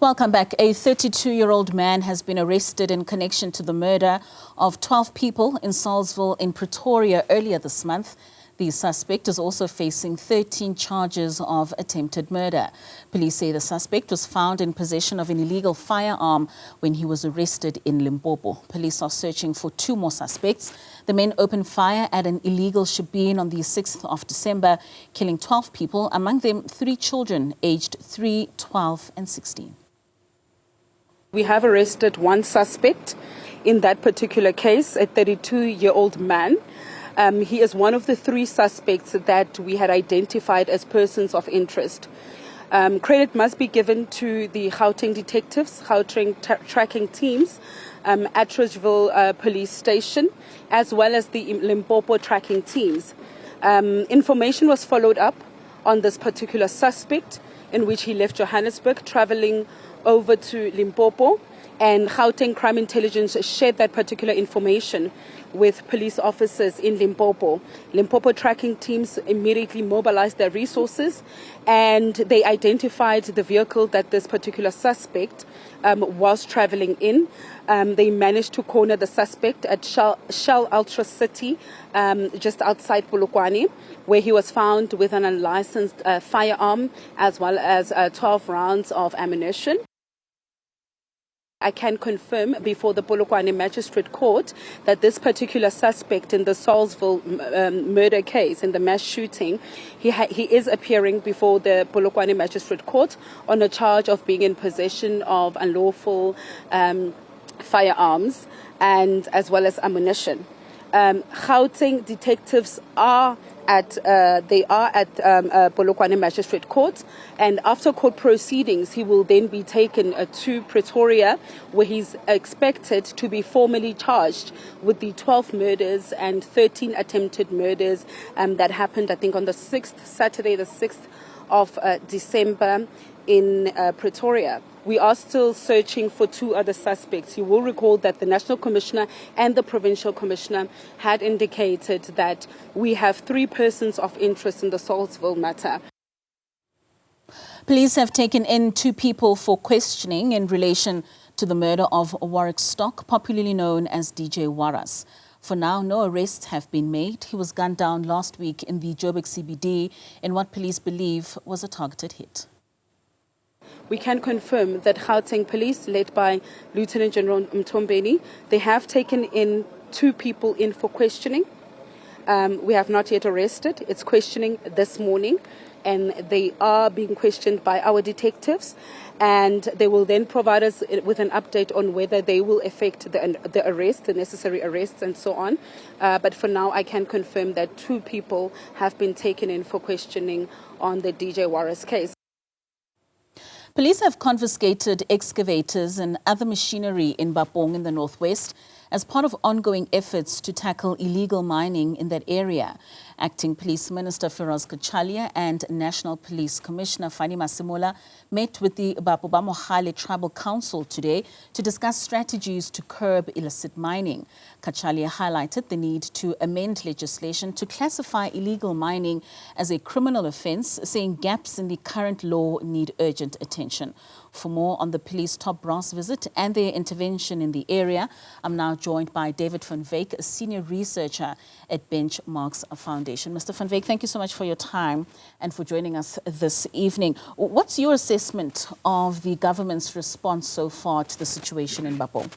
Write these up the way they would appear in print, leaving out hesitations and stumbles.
Welcome back. A 32-year-old man has been arrested in connection to the murder of 12 people in Salisbury in Pretoria earlier this month. The suspect is also facing 13 charges of attempted murder. Police say the suspect was found in possession of an illegal firearm when he was arrested in Limpopo. Police are searching for 2 more suspects. The men opened fire at an illegal shebeen on the 6th of December, killing 12 people, among them 3 children aged 3, 12 and 16. We have arrested 1 suspect in that particular case, a 32-year-old man. He is one of the 3 suspects that we had identified as persons of interest. Credit must be given to the Gauteng detectives, Gauteng tracking teams at Ridgeville Police Station, as well as the Limpopo tracking teams. Information was followed up on this particular suspect, in which he left Johannesburg, traveling over to Limpopo, and Gauteng Crime Intelligence shared that particular information with police officers in Limpopo. Limpopo tracking teams immediately mobilized their resources, and they identified the vehicle that this particular suspect was traveling in. They managed to corner the suspect at Shell Ultra City, just outside Polokwane, where he was found with an unlicensed firearm as well as 12 rounds of ammunition. I can confirm before the Polokwane Magistrate Court that this particular suspect in the Salisbury murder case, in the mass shooting, he is appearing before the Polokwane Magistrate Court on a charge of being in possession of unlawful firearms and as well as ammunition. Gauteng detectives are at Polokwane Magistrate Court, and after court proceedings he will then be taken to Pretoria, where he's expected to be formally charged with the 12 murders and 13 attempted murders that happened, I think, on the 6th, Saturday the 6th of December in Pretoria. We are still searching for 2 other suspects. You will recall that the National Commissioner and the Provincial Commissioner had indicated that we have 3 persons of interest in the Salisbury matter. Police have taken in 2 people for questioning in relation to the murder of Warwick Stock, popularly known as DJ Waras. For now, no arrests have been made. He was gunned down last week in the Joburg CBD in what police believe was a targeted hit. We can confirm that Gauteng Police, led by Lieutenant General Mtombeni, they have taken in 2 people in for questioning. We have not yet arrested. It's questioning this morning, and they are being questioned by our detectives, and they will then provide us with an update on whether they will effect the arrest, the necessary arrests and so on. But for now, I can confirm that 2 people have been taken in for questioning on the DJ Waras case. Police have confiscated excavators and other machinery in Bapong in the northwest as part of ongoing efforts to tackle illegal mining in that area. Acting Police Minister Firoz Cachalia and National Police Commissioner Fannie Masemola met with the Bapo Mogale Tribal Council today to discuss strategies to curb illicit mining. Cachalia highlighted the need to amend legislation to classify illegal mining as a criminal offence, saying gaps in the current law need urgent attention. For more on the police top brass visit and their intervention in the area, I'm now joined by David van Wyk, a senior researcher at Benchmarks Foundation. Mr. van Wyk, thank you so much for your time and for joining us this evening. What's your assessment of the government's response so far to the situation in Bapo?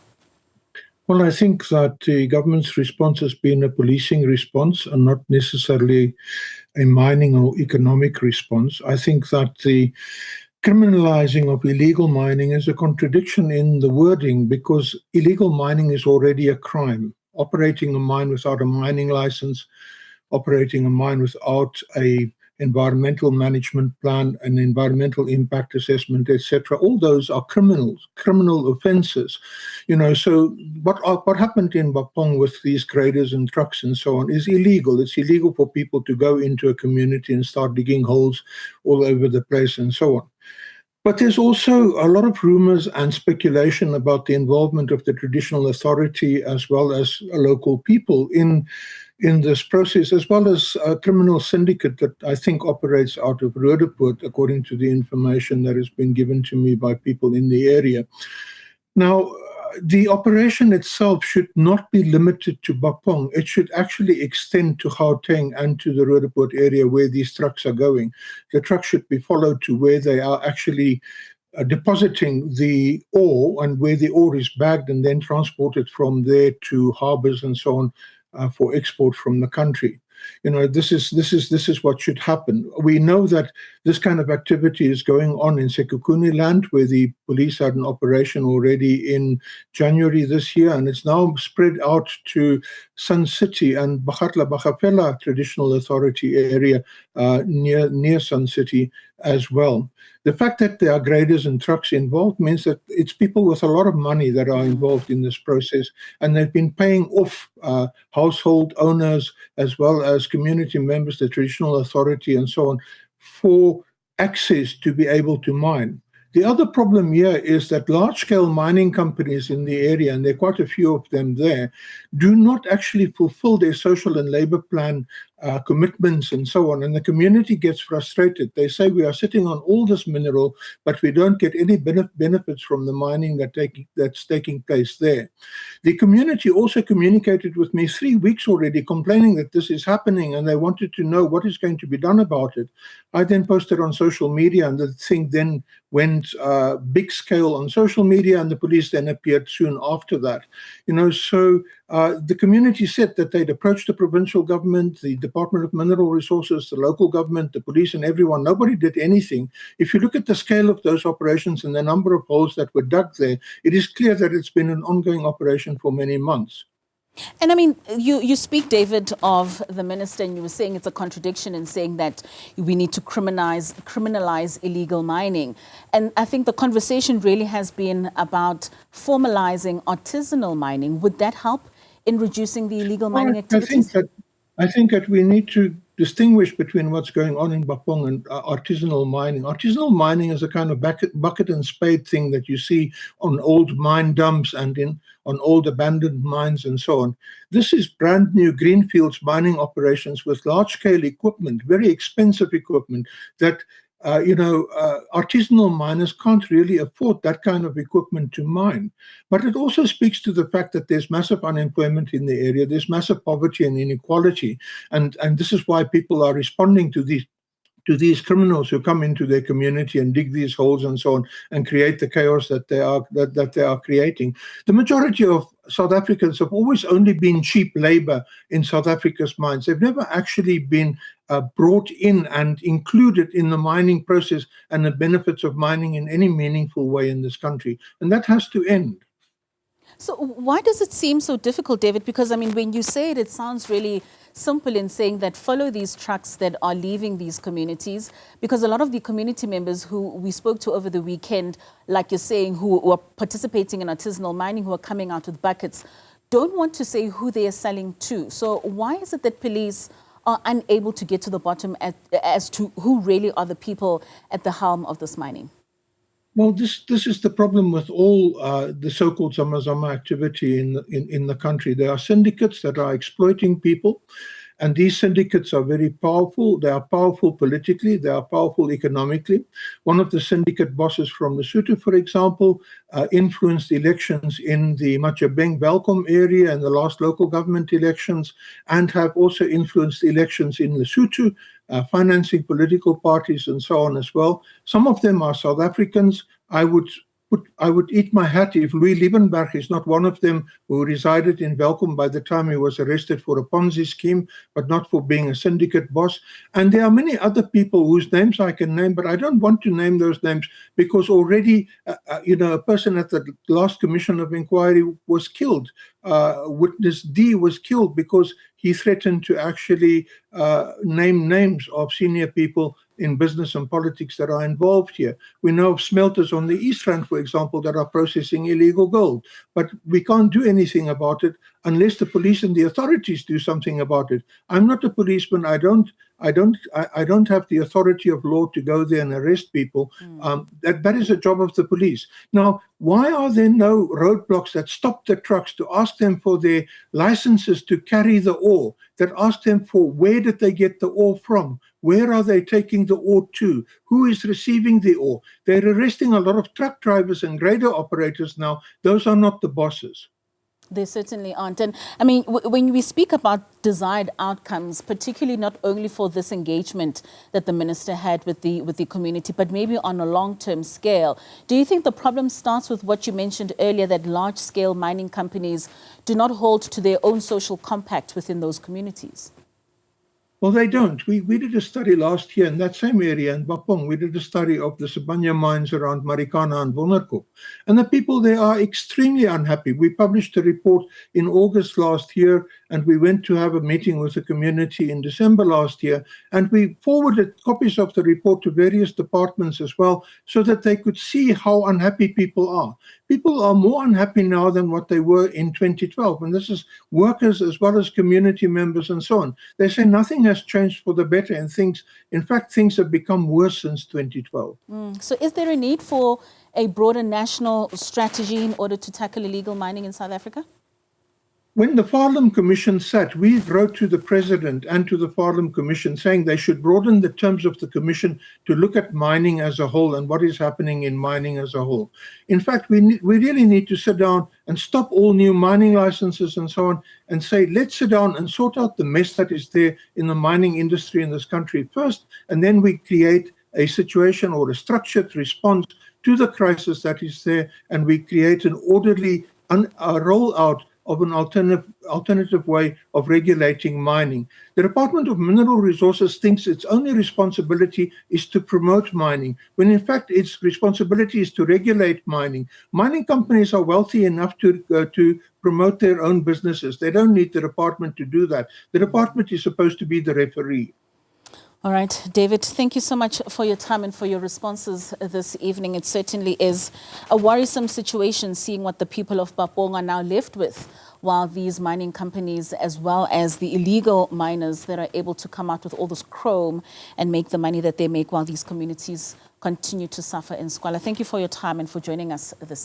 Well, I think that the government's response has been a policing response and not necessarily a mining or economic response. I think that the criminalizing of illegal mining is a contradiction in the wording, because illegal mining is already a crime. Operating a mine without a mining license, operating a mine without a environmental management plan, an environmental impact assessment, etc. All those are criminal offences. You know, so what happened in Bapong with these graders and trucks and so on is illegal. It's illegal for people to go into a community and start digging holes all over the place and so on. But there's also a lot of rumors and speculation about the involvement of the traditional authority as well as local people in in this process, as well as a criminal syndicate that I think operates out of Roodepoort, according to the information that has been given to me by people in the area. Now, the operation itself should not be limited to Bapong. It should actually extend to Gauteng and to the Roodepoort area where these trucks are going. The trucks should be followed to where they are actually depositing the ore, and where the ore is bagged and then transported from there to harbors and so on for export from the country. You know, this is what should happen. We know that this kind of activity is going on in Sekhukhune land, where the police had an operation already in January this year, and it's now spread out to Sun City and Bakgatla Traditional Authority area near Sun City as well. The fact that there are graders and trucks involved means that it's people with a lot of money that are involved in this process, and they've been paying off household owners as well as community members, the traditional authority and so on, for access to be able to mine. The other problem here is that large-scale mining companies in the area, and there are quite a few of them there, do not actually fulfill their social and labor plan commitments and so on, and the community gets frustrated. They say, we are sitting on all this mineral, but we don't get any benefits from the mining that's taking place there. The community also communicated with me 3 weeks already, complaining that this is happening, and they wanted to know what is going to be done about it. I then posted on social media, and the thing then went big scale on social media, and the police then appeared soon after that. You know, so the community said that they'd approached the provincial government, the Department of Mineral Resources, the local government, the police, and everyone. Nobody did anything. If you look at the scale of those operations and the number of holes that were dug there, it is clear that it's been an ongoing operation for many months. And I mean, you speak, David, of the minister, and you were saying it's a contradiction in saying that we need to criminalize illegal mining. And I think the conversation really has been about formalizing artisanal mining. Would that help in reducing the illegal mining activities? I think that we need to distinguish between what's going on in Bapong and artisanal mining. Artisanal mining is a kind of bucket and spade thing that you see on old mine dumps and on old abandoned mines and so on. This is brand new greenfields mining operations with large-scale equipment, very expensive equipment that artisanal miners can't really afford that kind of equipment to mine. But it also speaks to the fact that there's massive unemployment in the area, there's massive poverty and inequality, and this is why people are responding to these criminals who come into their community and dig these holes and so on and create the chaos that they are creating. The majority of South Africans have always only been cheap labor in South Africa's mines. They've never actually been brought in and included in the mining process and the benefits of mining in any meaningful way in this country. And that has to end. So why does it seem so difficult, David? Because, I mean, when you say it, it sounds really simple in saying that follow these trucks that are leaving these communities, because a lot of the community members who we spoke to over the weekend, like you're saying, who are participating in artisanal mining, who are coming out with buckets, don't want to say who they are selling to. So why is it that police are unable to get to the bottom as to who really are the people at the helm of this mining? Well, this is the problem with all the so-called Zama activity in the country. There are syndicates that are exploiting people, and these syndicates are very powerful. They are powerful politically. They are powerful economically. One of the syndicate bosses from Lesotho, for example, influenced elections in the Machebeng Welkom area in the last local government elections, and have also influenced elections in Lesotho, financing political parties and so on as well. Some of them are South Africans. I would eat my hat if Louis Liebenberg is not one of them, who resided in Welkom by the time he was arrested for a Ponzi scheme, but not for being a syndicate boss. And there are many other people whose names I can name, but I don't want to name those names because already, a person at the last Commission of Inquiry was killed. Witness D was killed because he threatened to actually name names of senior people in business and politics that are involved here. We know of smelters on the East Rand, for example, that are processing illegal gold. But we can't do anything about it unless the police and the authorities do something about it. I'm not a policeman. I I don't have the authority of law to go there and arrest people. That is a job of the police. Now, why are there no roadblocks that stop the trucks to ask them for their licenses to carry the ore, that ask them for where did they get the ore from? Where are they taking the ore to? Who is receiving the ore? They're arresting a lot of truck drivers and grader operators now. Those are not the bosses. They certainly aren't. And I mean, when we speak about desired outcomes, particularly not only for this engagement that the minister had with the community, but maybe on a long-term scale, do you think the problem starts with what you mentioned earlier, that large-scale mining companies do not hold to their own social compact within those communities? Well, they don't. We did a study last year in that same area in Bapong. We did a study of the Sumbody mines around Marikana and Wonderkoop. And the people there are extremely unhappy. We published a report in August last year, and we went to have a meeting with the community in December last year. And we forwarded copies of the report to various departments as well, so that they could see how unhappy people are. People are more unhappy now than what they were in 2012. And this is workers as well as community members and so on. They say nothing has changed for the better, and things have become worse since 2012. So is there a need for a broader national strategy in order to tackle illegal mining in South Africa? When the Farlam Commission sat, we wrote to the President and to the Farlam Commission saying they should broaden the terms of the Commission to look at mining as a whole and what is happening in mining as a whole. In fact, we really need to sit down and stop all new mining licenses and so on and say, let's sit down and sort out the mess that is there in the mining industry in this country first, and then we create a situation or a structured response to the crisis that is there, and we create an orderly rollout of an alternative way of regulating mining. The Department of Mineral Resources thinks its only responsibility is to promote mining, when in fact its responsibility is to regulate mining. Mining companies are wealthy enough to promote their own businesses. They don't need the department to do that. The department is supposed to be the referee. All right, David, thank you so much for your time and for your responses this evening. It certainly is a worrisome situation, seeing what the people of Bapong are now left with, while these mining companies, as well as the illegal miners that are able to come out with all this chrome and make the money that they make, while these communities continue to suffer in squalor. Thank you for your time and for joining us this evening.